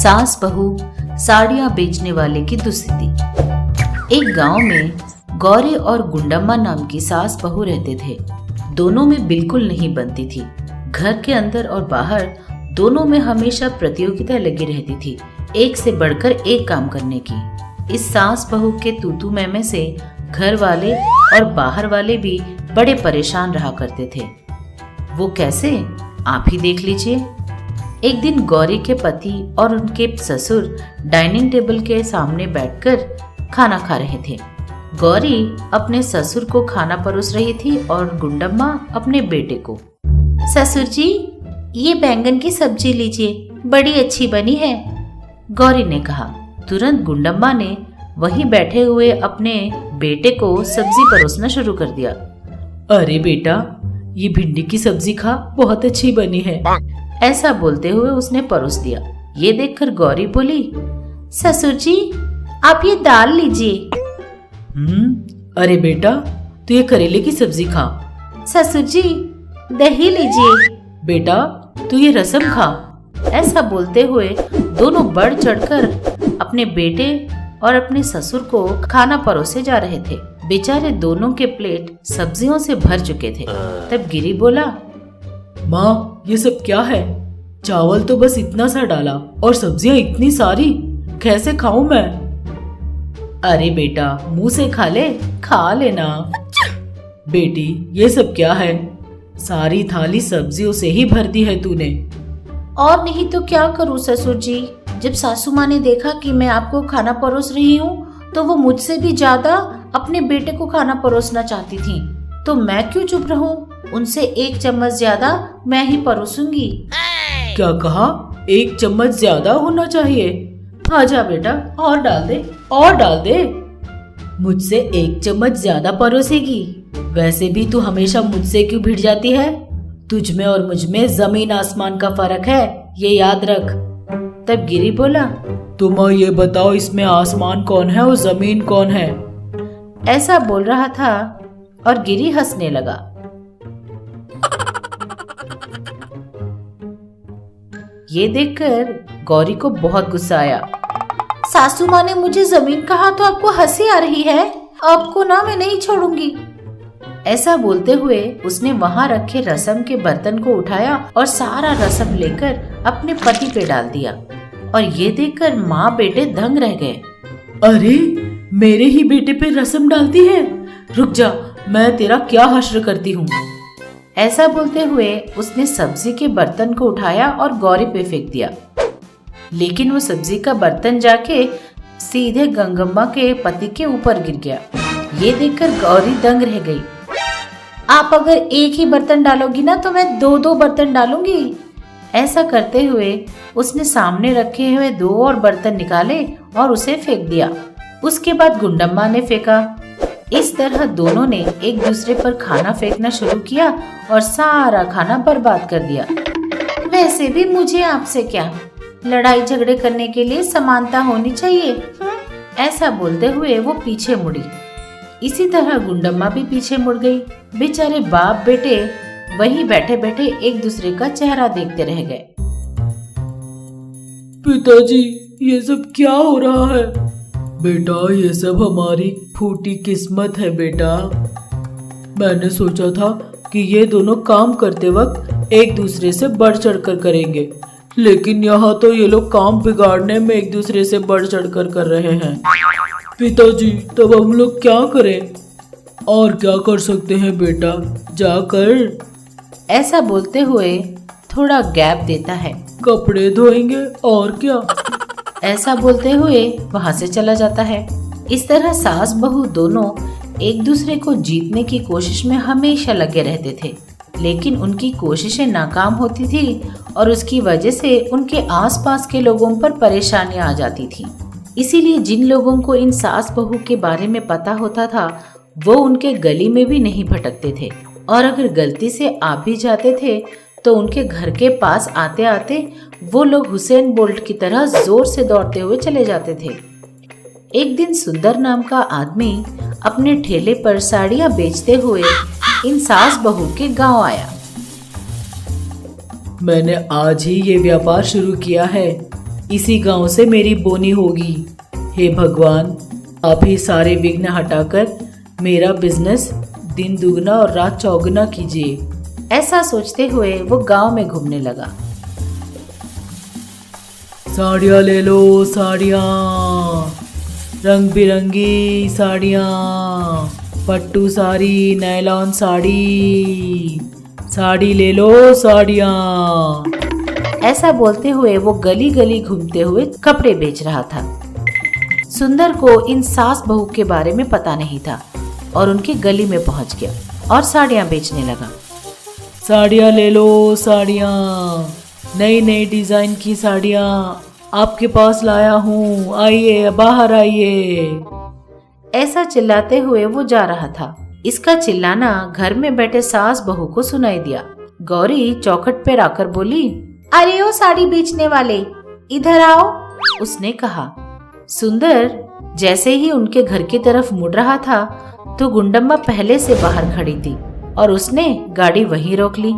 सास बहू साड़ियां बेचने वाले की दुस्थिति। एक गांव में गौरी और गुंडम्मा नाम की सास बहू रहते थे। दोनों में बिल्कुल नहीं बनती थी। घर के अंदर और बाहर दोनों में हमेशा प्रतियोगिता लगी रहती थी, एक से बढ़कर एक काम करने की। इस सास बहू के तूतू मैमे से घर वाले और बाहर वाले भी बड़े परेशान रहा करते थे। वो कैसे, आप ही देख लीजिए। एक दिन गौरी के पति और उनके ससुर डाइनिंग टेबल के सामने बैठकर खाना खा रहे थे। गौरी अपने ससुर को खाना परोस रही थी और गुंडम्मा अपने बेटे को। ससुर जी, ये बैंगन की सब्जी लीजिए, बड़ी अच्छी बनी है, गौरी ने कहा। तुरंत गुंडम्मा ने वहीं बैठे हुए अपने बेटे को सब्जी परोसना शुरू कर दिया। अरे बेटा, ये भिंडी की सब्जी खा, बहुत अच्छी बनी है, ऐसा बोलते हुए उसने परोस दिया। ये देखकर गौरी बोली, ससुर जी आप ये दाल लीजिए। अरे बेटा, तू ये करेले की सब्जी खा। ससुर जी दही लीजिए। बेटा, तू ये रसम खा। ऐसा बोलते हुए दोनों बढ़ चढ़कर अपने बेटे और अपने ससुर को खाना परोसे जा रहे थे। बेचारे दोनों के प्लेट सब्जियों से भर चुके थे। तब गिरी बोला, माँ ये सब क्या है? चावल तो बस इतना सा डाला और सब्जियां इतनी सारी, कैसे खाऊं मैं? अरे बेटा, मुंह से खा लेना। बेटी, ये सब क्या है? सारी थाली सब्जियों से ही भर दी है तूने। और नहीं तो क्या करूं ससुर जी, जब सासू माँ ने देखा कि मैं आपको खाना परोस रही हूँ तो वो मुझसे भी ज्यादा अपने बेटे को खाना परोसना चाहती थी, तो मैं क्यों चुप रहूं? उनसे 1 चम्मच ज्यादा मैं ही परोसूंगी। क्या कहा? 1 चम्मच ज्यादा होना चाहिए? आजा बेटा, और डाल दे। मुझसे 1 चम्मच ज्यादा परोसेगी? वैसे भी तू हमेशा मुझसे क्यों भिड़ जाती है? तुझ में और मुझ में जमीन आसमान का फर्क है, ये याद रख। तब गिरी बोला, तुम ये बताओ, इसमें आसमान कौन है और जमीन कौन है? ऐसा बोल रहा था और गिरी हंसने लगा। ये देखकर गौरी को बहुत गुस्सा आया। सासू माँ ने मुझे जमीन कहा तो आपको हंसी आ रही है? आपको ना मैं नहीं छोड़ूंगी। ऐसा बोलते हुए उसने वहां रखे रसम के बर्तन को उठाया और सारा रसम लेकर अपने पति पे डाल दिया। और ये देखकर माँ बेटे दंग रह गए। अरे, मेरे ही बेटे पे रसम डालती है? रुक जा, मैं तेरा क्या हश्र करती हूँ। ऐसा बोलते हुए उसने सब्जी के बर्तन को उठाया और गौरी पे फेंक दिया। लेकिन वो सब्जी का बर्तन जाके सीधे गंगम्मा के पति के ऊपर गिर गया। ये देखकर गौरी दंग रह गई। आप अगर एक ही बर्तन डालोगी ना तो मैं 2-2 बर्तन डालूंगी। ऐसा करते हुए उसने सामने रखे हुए 2 और बर्तन निकाले और उसे फेंक दिया। उसके बाद गुंडम्मा ने फेंका। इस तरह दोनों ने एक दूसरे पर खाना फेंकना शुरू किया और सारा खाना बर्बाद कर दिया। वैसे भी मुझे आपसे क्या, लड़ाई झगड़े करने के लिए समानता होनी चाहिए। ऐसा बोलते हुए वो पीछे मुड़ी। इसी तरह गुंडम्मा भी पीछे मुड़ गई। बेचारे बाप बेटे वहीं बैठे बैठे एक दूसरे का चेहरा देखते रह गए। पिताजी, ये सब क्या हो रहा है? बेटा, ये सब हमारी फूटी किस्मत है बेटा। मैंने सोचा था कि ये दोनों काम करते वक्त एक दूसरे से बढ़ चढ़कर करेंगे, लेकिन यहाँ तो ये लोग काम बिगाड़ने में एक दूसरे से बढ़ चढ़कर कर रहे हैं। पिताजी, तब हम लोग क्या करें? और क्या कर सकते हैं बेटा, जाकर, ऐसा बोलते हुए थोड़ा गैप देता है, कपड़े धोएंगे और क्या, ऐसा बोलते हुए वहां से चला जाता है। इस तरह सास बहू दोनों एक दूसरे को जीतने की कोशिश में हमेशा लगे रहते थे, लेकिन उनकी कोशिशें नाकाम होती थी और उसकी वजह से उनके आसपास के लोगों पर परेशानियां आ जाती थी। इसीलिए जिन लोगों को इन सास बहू के बारे में पता होता था वो उनके गली में भी नहीं भटकते थे, और अगर गलती से आ भी जाते थे तो उनके घर के पास आते आते वो लोग हुसैन बोल्ट की तरह जोर से दौड़ते हुए चले जाते थे। एक दिन सुंदर नाम का आदमी अपने ठेले पर साड़ियां बेचते हुए इन सास बहू के गांव आया। मैंने आज ही ये व्यापार शुरू किया है, इसी गांव से मेरी बोनी होगी। हे भगवान, आप ही सारे विघ्न हटाकर मेरा बिजनेस दिन दुगना और रात चौगुना कीजिए। ऐसा सोचते हुए वो गांव में घूमने लगा। साड़ियाँ ले लो, साड़ियाँ, रंग बिरंगी साड़ियाँ, पट्टू साड़ी, नायलॉन साड़ी, साड़ी ले लो साड़ियाँ। ऐसा बोलते हुए वो गली गली घूमते हुए कपड़े बेच रहा था। सुंदर को इन सास बहू के बारे में पता नहीं था और उनकी गली में पहुंच गया और साड़ियाँ बेचने लगा। साड़ियाँ ले लो साड़ियाँ, नई नई डिजाइन की साड़ियाँ आपके पास लाया हूँ, आइए बाहर आइए। ऐसा चिल्लाते हुए वो जा रहा था। इसका चिल्लाना घर में बैठे सास बहू को सुनाई दिया। गौरी चौखट पर आकर बोली, अरे ओ साड़ी बेचने वाले, इधर आओ, उसने कहा। सुंदर जैसे ही उनके घर की तरफ मुड़ रहा था तो गुंडम्मा पहले से बाहर खड़ी थी और उसने गाड़ी वहीं रोक ली।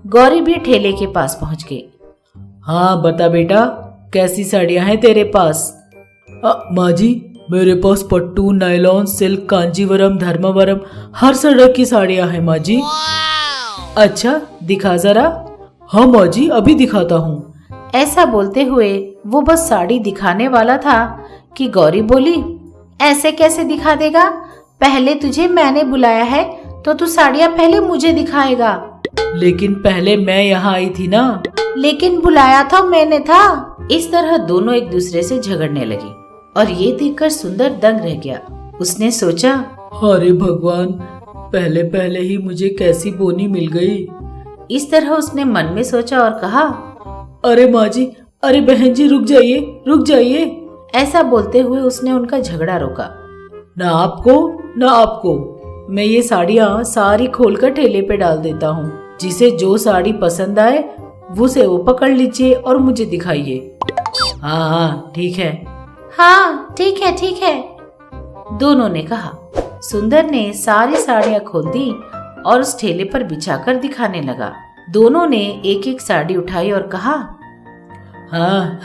गौरी भी ठेले के पास पहुंच गई। हाँ बता बेटा, कैसी साड़ियाँ हैं तेरे पास? माँ जी, मेरे पास पट्टू, नायलॉन, सिल्क, कांजीवरम, धर्मावरम, हर तरह की साड़ियाँ हैं माँ जी। अच्छा दिखा जरा। हाँ माँ जी, अभी दिखाता हूँ। ऐसा बोलते हुए वो बस साड़ी दिखाने वाला था कि गौरी बोली, ऐसे कैसे दिखा देगा? पहले तुझे मैंने बुलाया है तो तू साड़ियाँ पहले मुझे दिखाएगा। लेकिन पहले मैं यहाँ आई थी ना। लेकिन बुलाया था मैंने था। इस तरह दोनों एक दूसरे से झगड़ने लगे और ये देखकर सुंदर दंग रह गया। उसने सोचा, अरे भगवान, पहले पहले ही मुझे कैसी बोनी मिल गई। इस तरह उसने मन में सोचा और कहा, अरे माँ जी, अरे बहन जी, रुक जाइए, रुक जाइए। ऐसा बोलते हुए उसने उनका झगड़ा रोका। ना आपको ना आपको, मैं ये साड़ियाँ सारी खोलकर ठेले पे डाल देता हूँ। जिसे जो साड़ी पसंद आए उसे वो पकड़ लीजिए और मुझे दिखाइए। हाँ हाँ ठीक है। हाँ ठीक है ठीक है, दोनों ने कहा। सुंदर ने सारी साड़ियाँ खोल दी और उस ठेले पर बिछाकर दिखाने लगा। दोनों ने एक एक साड़ी उठाई और कहा, हाँ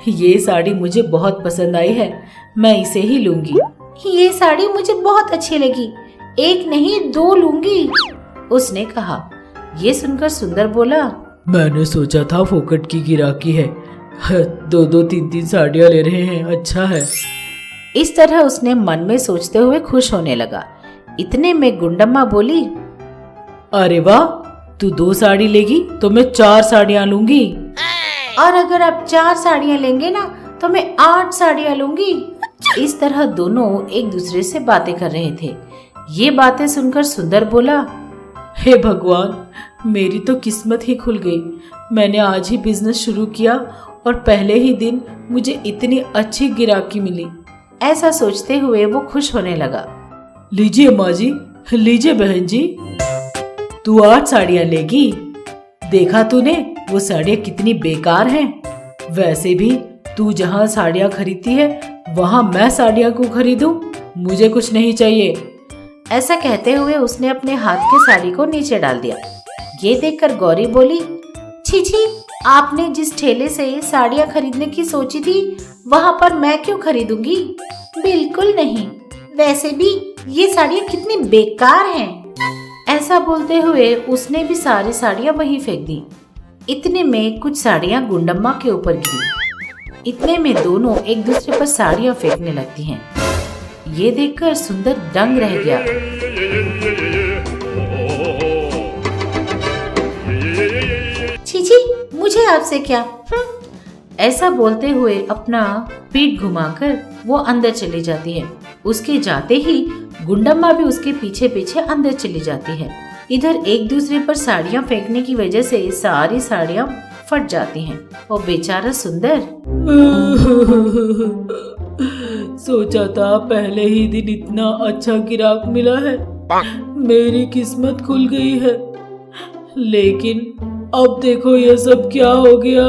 ये साड़ी मुझे बहुत पसंद आई है, मैं इसे ही लूंगी। ये साड़ी मुझे बहुत अच्छी लगी, एक नहीं दो लूंगी, उसने कहा। ये सुनकर सुंदर बोला, मैंने सोचा था फोकट की गिराकी है, दो दो तीन तीन साड़ियाँ ले रहे हैं, अच्छा है। इस तरह उसने मन में सोचते हुए खुश होने लगा। इतने में गुंडम्मा बोली, अरे वाह, तू 2 साड़ी लेगी तो मैं 4 साड़ियाँ लूंगी। और अगर आप 4 साड़ियाँ लेंगे ना तो मैं 8 साड़ियाँ लूंगी। इस तरह दोनों एक दूसरे से बातें कर रहे थे। ये बातें सुनकर सुंदर बोला, हे भगवान, मेरी तो किस्मत ही खुल गई। मैंने आज ही बिजनेस शुरू किया और पहले ही दिन मुझे इतनी अच्छी गिराकी मिली। ऐसा सोचते हुए वो खुश होने लगा। लीजिए माँ जी, लीजिए बहन जी, तू 8 साड़ियाँ लेगी। देखा तूने वो साड़ियाँ कितनी बेकार हैं। वैसे भी तू जहाँ साड़ियाँ खरीदती है वहाँ मैं साड़ियाँ क्यों खरीदूं? मुझे कुछ नहीं चाहिए। ऐसा कहते हुए उसने अपने हाथ की साड़ी को नीचे डाल दिया। ये देखकर गौरी बोली, छी छी, आपने जिस ठेले से साड़ियाँ खरीदने की सोची थी वहाँ पर मैं क्यों खरीदूंगी? बिल्कुल नहीं, वैसे भी ये साड़ियाँ कितनी बेकार हैं। ऐसा बोलते हुए उसने भी सारी साड़ियाँ वहीं फेंक दी। इतने में कुछ साड़ियाँ गुंडम्मा के ऊपर गिरी। इतने में दोनों एक दूसरे पर साड़ियाँ फेंकने लगती हैं। ये देखकर सुंदर दंग रह गया। छी छी, मुझे आपसे क्या? ऐसा बोलते हुए अपना पीठ घुमाकर वो अंदर चली जाती है। उसके जाते ही गुंडम्मा भी उसके पीछे पीछे अंदर चली जाती है। इधर एक दूसरे पर साड़ियाँ फेंकने की वजह से सारी साड़ियाँ फट जाती हैं। वो बेचारा सुंदर सोचा था पहले ही दिन इतना अच्छा गिराक मिला है, मेरी किस्मत खुल गई है, लेकिन अब देखो ये सब क्या हो गया।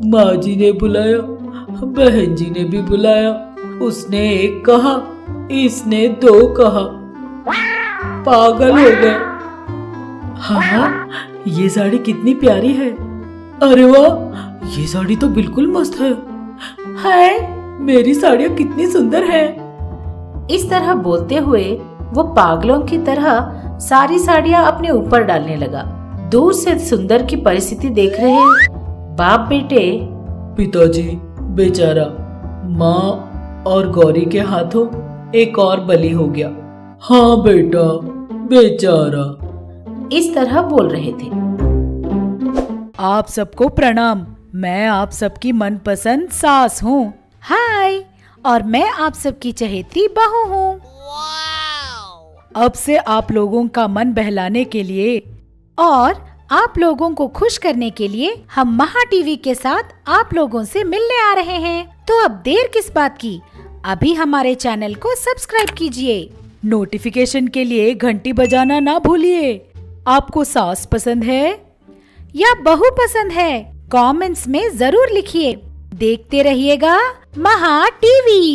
माँ जी ने बुलाया, बहन जी ने भी बुलाया, उसने एक कहा, इसने 2 कहा, पागल हो गए। हाँ, ये साड़ी कितनी प्यारी है। अरे वाह, ये साड़ी तो बिल्कुल मस्त है। हाय, मेरी साड़ियाँ कितनी सुंदर है। इस तरह बोलते हुए वो पागलों की तरह सारी साड़ियाँ अपने ऊपर डालने लगा। दूर से सुंदर की परिस्थिति देख रहे बाप बेटे पिताजी, बेचारा माँ और गौरी के हाथों एक और बलि हो गया। हाँ बेटा, बेचारा। इस तरह बोल रहे थे। आप सबको प्रणाम। मैं आप सबकी मनपसंद सास हूँ। हाय, और मैं आप सबकी चहेती बहू हूँ। अब से आप लोगों का मन बहलाने के लिए और आप लोगों को खुश करने के लिए हम महा टीवी के साथ आप लोगों से मिलने आ रहे हैं। तो अब देर किस बात की, अभी हमारे चैनल को सब्सक्राइब कीजिए। नोटिफिकेशन के लिए घंटी बजाना ना भूलिए। आपको सास पसंद है या बहू पसंद है? कमेंट्स में जरूर लिखिए। देखते रहिएगा महा टीवी।